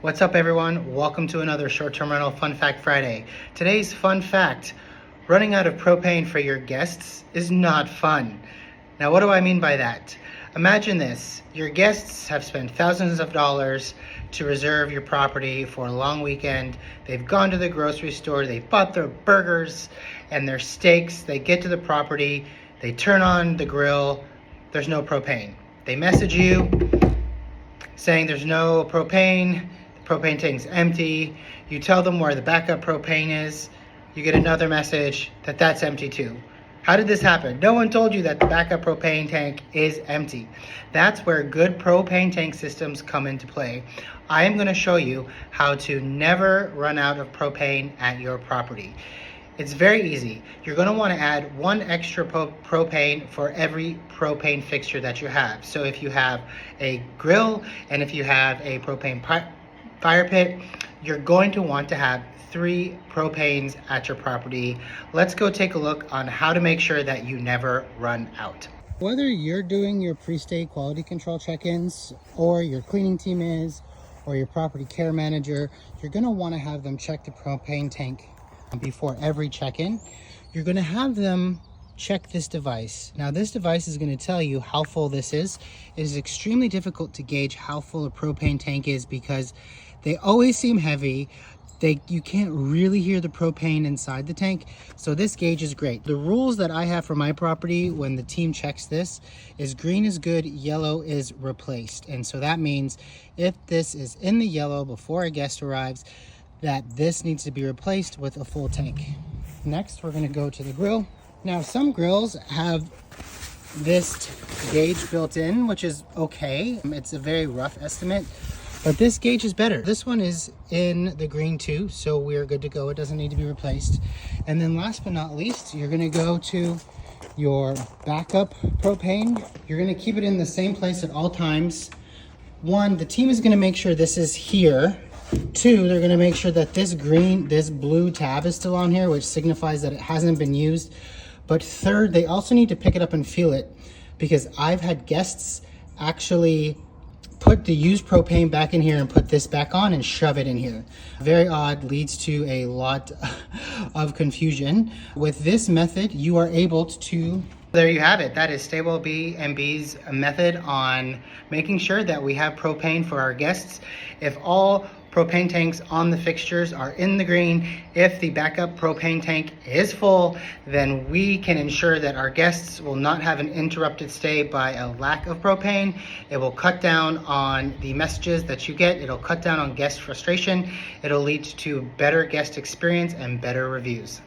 What's up, everyone? Welcome to another short-term rental Fun Fact Friday. Today's fun fact: running out of propane for your guests is not fun. Now, what do I mean by that? Imagine this: your guests have spent thousands of dollars to reserve your property for a long weekend. They've gone to the grocery store, they bought their burgers and their steaks. They get to the property, they turn on the grill, there's no propane. They message you saying there's no propane, the propane tank's empty. You tell them where the backup propane is. You get another message that that's empty too. How did this happen? No one told you that the backup propane tank is empty. That's where good propane tank systems come into play. I am going to show you how to never run out of propane at your property. It's very easy. You're going to want to add one extra propane for every propane fixture that you have. So if you have a grill and if you have a propane fire pit, you're going to want to have 3 propanes at your property. Let's go take a look on how to make sure that you never run out. Whether you're doing your pre-stay quality control check-ins, or your cleaning team is, or your property care manager, you're going to want to have them check the propane tank before every check-in. You're going to have them check this device. Now, this device is going to tell you how full this is. It is extremely difficult to gauge how full a propane tank is because they always seem heavy. You can't really hear the propane inside the tank, so this gauge is great. The rules that I have for my property when the team checks this is green is good, yellow is replaced. And so that means if this is in the yellow before a guest arrives, that this needs to be replaced with a full tank. Next, we're going to go to the grill. Now, some grills have this gauge built in, which is okay. It's a very rough estimate, but this gauge is better. This one is in the green too, so we're good to go. It doesn't need to be replaced. And then last but not least, you're going to go to your backup propane. You're going to keep it in the same place at all times. 1, the team is going to make sure this is here. 2, they're going to make sure that this blue tab is still on here, which signifies that it hasn't been used. But 3rd, they also need to pick it up and feel it, because I've had guests actually put the used propane back in here and put this back on and shove it in here. Very odd, leads to a lot of confusion. With this method, you are able to... There you have it. That is Staywellbnb's method on making sure that we have propane for our guests. If all propane tanks on the fixtures are in the green, if the backup propane tank is full, then we can ensure that our guests will not have an interrupted stay by a lack of propane. It will cut down on the messages that you get. It'll cut down on guest frustration. It'll lead to better guest experience and better reviews.